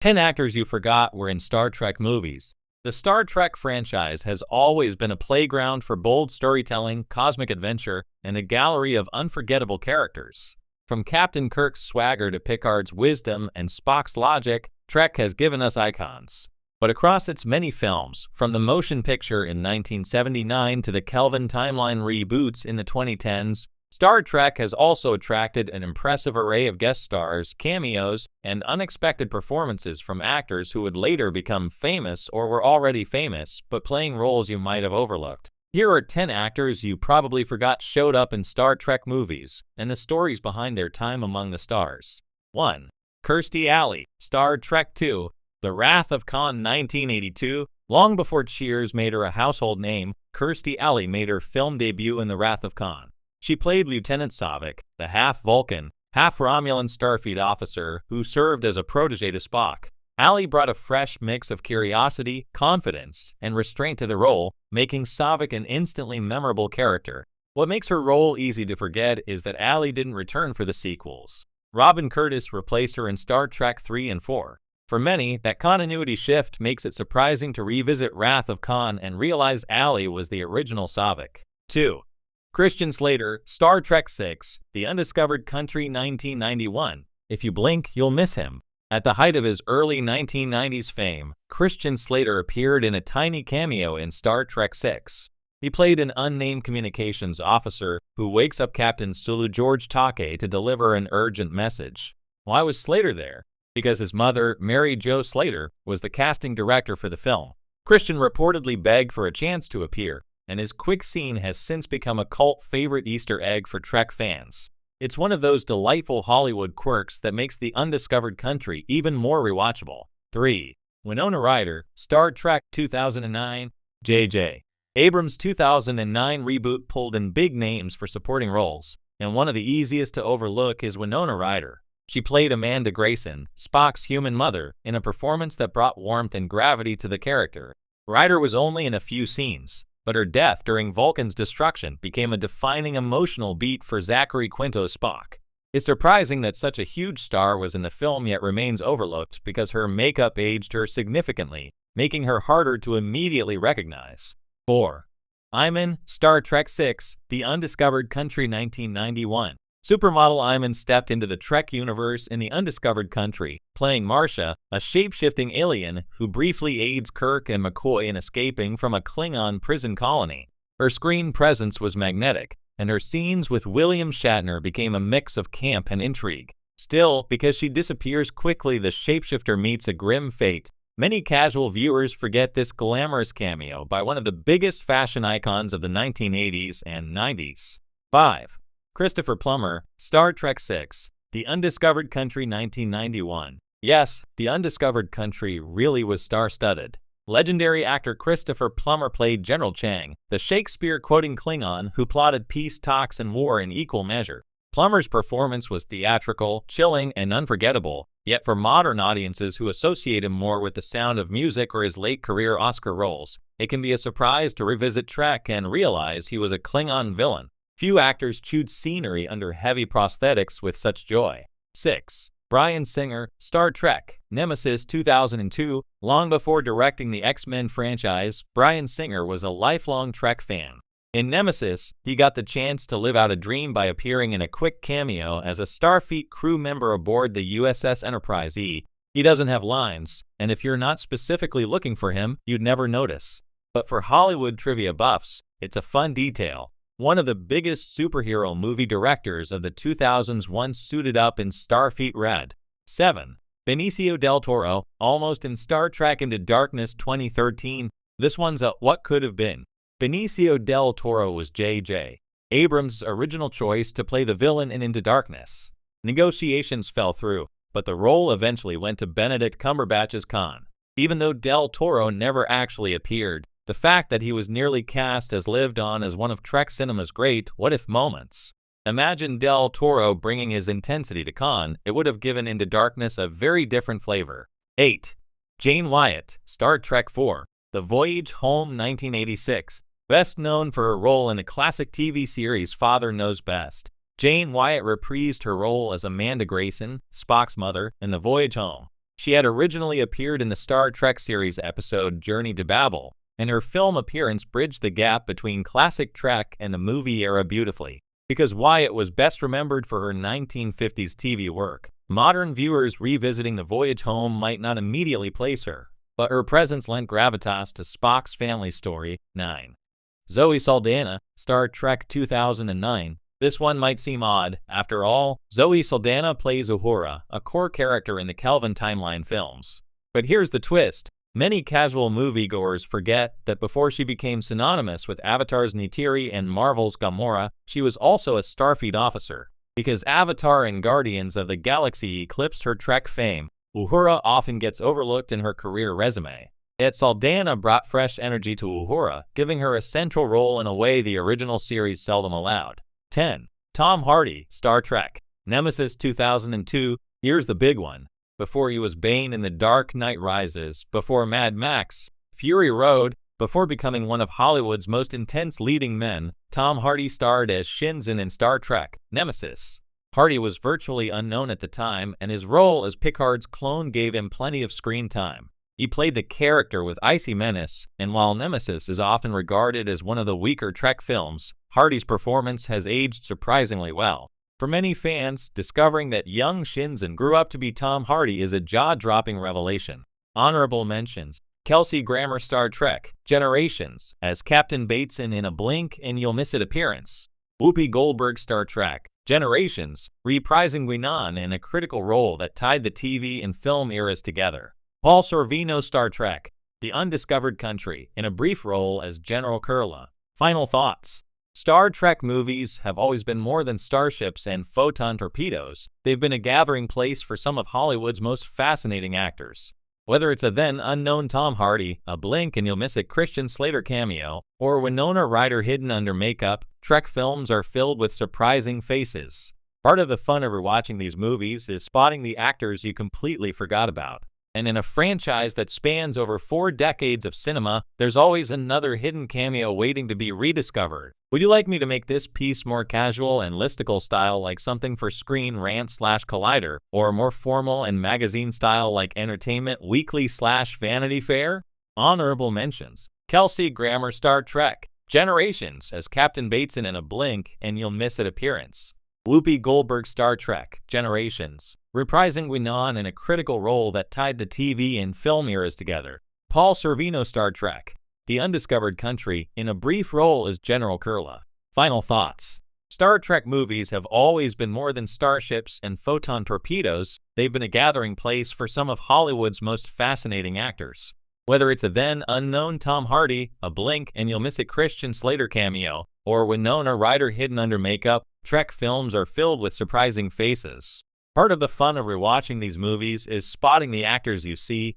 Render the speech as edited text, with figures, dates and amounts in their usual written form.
10 actors you forgot were in Star Trek movies. The Star Trek franchise has always been a playground for bold storytelling, cosmic adventure, and a gallery of unforgettable characters. From Captain Kirk's swagger to Picard's wisdom and Spock's logic, Trek has given us icons. But across its many films, from the motion picture in 1979 to the Kelvin timeline reboots in the 2010s, Star Trek has also attracted an impressive array of guest stars, cameos, and unexpected performances from actors who would later become famous or were already famous, but playing roles you might have overlooked. Here are 10 actors you probably forgot showed up in Star Trek movies, and the stories behind their time among the stars. 1. Kirstie Alley, Star Trek II, The Wrath of Khan 1982. Long before Cheers made her a household name, Kirstie Alley made her film debut in The Wrath of Khan. She played Lieutenant Saavik, the half-Vulcan, half-Romulan Starfleet officer who served as a protege to Spock. Alley brought a fresh mix of curiosity, confidence, and restraint to the role, making Saavik an instantly memorable character. What makes her role easy to forget is that Alley didn't return for the sequels. Robin Curtis replaced her in Star Trek 3 and 4. For many, that continuity shift makes it surprising to revisit Wrath of Khan and realize Alley was the original Saavik. 2. Christian Slater, Star Trek VI, The Undiscovered Country 1991. If you blink, you'll miss him. At the height of his early 1990s fame, Christian Slater appeared in a tiny cameo in Star Trek VI. He played an unnamed communications officer who wakes up Captain Sulu George Takei to deliver an urgent message. Why was Slater there? Because his mother, Mary Jo Slater, was the casting director for the film. Christian reportedly begged for a chance to appear, and his quick scene has since become a cult favorite Easter egg for Trek fans. It's one of those delightful Hollywood quirks that makes The Undiscovered Country even more rewatchable. 3. Winona Ryder, Star Trek 2009. J.J. Abrams' 2009 reboot pulled in big names for supporting roles, and one of the easiest to overlook is Winona Ryder. She played Amanda Grayson, Spock's human mother, in a performance that brought warmth and gravity to the character. Ryder was only in a few scenes, but her death during Vulcan's destruction became a defining emotional beat for Zachary Quinto's Spock. It's surprising that such a huge star was in the film yet remains overlooked because her makeup aged her significantly, making her harder to immediately recognize. 4. Iman, Star Trek VI, The Undiscovered Country 1991. Supermodel Iman stepped into the Trek universe in The Undiscovered Country, playing Marcia, a shape-shifting alien who briefly aids Kirk and McCoy in escaping from a Klingon prison colony. Her screen presence was magnetic, and her scenes with William Shatner became a mix of camp and intrigue. Still, because she disappears quickly, the shapeshifter meets a grim fate. Many casual viewers forget this glamorous cameo by one of the biggest fashion icons of the 1980s and 90s. 5. Christopher Plummer, Star Trek VI, The Undiscovered Country 1991. Yes, The Undiscovered Country really was star-studded. Legendary actor Christopher Plummer played General Chang, the Shakespeare-quoting Klingon who plotted peace talks and war in equal measure. Plummer's performance was theatrical, chilling, and unforgettable, yet for modern audiences who associate him more with the Sound of Music or his late-career Oscar roles, it can be a surprise to revisit Trek and realize he was a Klingon villain. Few actors chewed scenery under heavy prosthetics with such joy. 6. Bryan Singer, Star Trek, Nemesis 2002. Long before directing the X-Men franchise, Bryan Singer was a lifelong Trek fan. In Nemesis, he got the chance to live out a dream by appearing in a quick cameo as a Starfleet crew member aboard the USS Enterprise E. He doesn't have lines, and if you're not specifically looking for him, you'd never notice. But for Hollywood trivia buffs, it's a fun detail. One of the biggest superhero movie directors of the 2000s once suited up in Starfleet Red. 7. Benicio del Toro, almost in Star Trek Into Darkness 2013. This one's a what could have been. Benicio del Toro was J.J. Abrams' original choice to play the villain in Into Darkness. Negotiations fell through, but the role eventually went to Benedict Cumberbatch's Khan. Even though del Toro never actually appeared, the fact that he was nearly cast has lived on as one of Trek cinema's great what-if moments. Imagine del Toro bringing his intensity to Khan, it would have given Into Darkness a very different flavor. 8. Jane Wyatt, Star Trek IV, The Voyage Home 1986. Best known for her role in the classic TV series Father Knows Best, Jane Wyatt reprised her role as Amanda Grayson, Spock's mother, in The Voyage Home. She had originally appeared in the Star Trek series episode Journey to Babel, and her film appearance bridged the gap between classic Trek and the movie era beautifully. Because Wyatt was best remembered for her 1950s TV work, modern viewers revisiting the voyage home might not immediately place her, but her presence lent gravitas to Spock's family story. 9. Zoe Saldana, Star Trek 2009. This one might seem odd. After all, Zoe Saldana plays Uhura, a core character in the Kelvin Timeline films. But here's the twist. Many casual moviegoers forget that before she became synonymous with Avatar's Neytiri and Marvel's Gamora, she was also a Starfleet officer. Because Avatar and Guardians of the Galaxy eclipsed her Trek fame, Uhura often gets overlooked in her career resume. Yet Saldana brought fresh energy to Uhura, giving her a central role in a way the original series seldom allowed. 10. Tom Hardy, Star Trek. Nemesis 2002. Here's the big one. Before he was Bane in The Dark Knight Rises, before Mad Max, Fury Road, before becoming one of Hollywood's most intense leading men, Tom Hardy starred as Shinzen in Star Trek, Nemesis. Hardy was virtually unknown at the time, and his role as Picard's clone gave him plenty of screen time. He played the character with icy menace, and while Nemesis is often regarded as one of the weaker Trek films, Hardy's performance has aged surprisingly well. For many fans, discovering that young Shinzen grew up to be Tom Hardy is a jaw-dropping revelation. Honorable mentions: Kelsey Grammer, Star Trek, Generations, as Captain Bateson in a blink and you'll miss it appearance. Whoopi Goldberg, Star Trek, Generations, reprising Guinan in a critical role that tied the TV and film eras together. Paul Sorvino, Star Trek, The Undiscovered Country, in a brief role as General Kurla. Final thoughts. Star Trek movies have always been more than starships and photon torpedoes. They've been a gathering place for some of Hollywood's most fascinating actors. Whether it's a then unknown Tom Hardy, a blink and you'll miss it Christian Slater cameo, or Winona Ryder hidden under makeup, Trek films are filled with surprising faces. Part of the fun of rewatching these movies is spotting the actors you completely forgot about. And in a franchise that spans over 4 decades of cinema, there's always another hidden cameo waiting to be rediscovered. Would you like me to make this piece more casual and listicle style like something for Screen Rant/Collider, or more formal and magazine style like Entertainment Weekly/Vanity Fair? Honorable mentions: Kelsey Grammer, Star Trek, Generations, as Captain Bateson in a blink and you'll miss it appearance. Whoopi Goldberg, Star Trek, Generations, reprising Guinan in a critical role that tied the TV and film eras together. Paul Sorvino, Star Trek, The Undiscovered Country, in a brief role as General Kurla. Final thoughts. Star Trek movies have always been more than starships and photon torpedoes. They've been a gathering place for some of Hollywood's most fascinating actors. Whether it's a then unknown Tom Hardy, a blink and you'll miss it Christian Slater cameo, or Winona Ryder hidden under makeup, Trek films are filled with surprising faces. Part of the fun of rewatching these movies is spotting the actors you see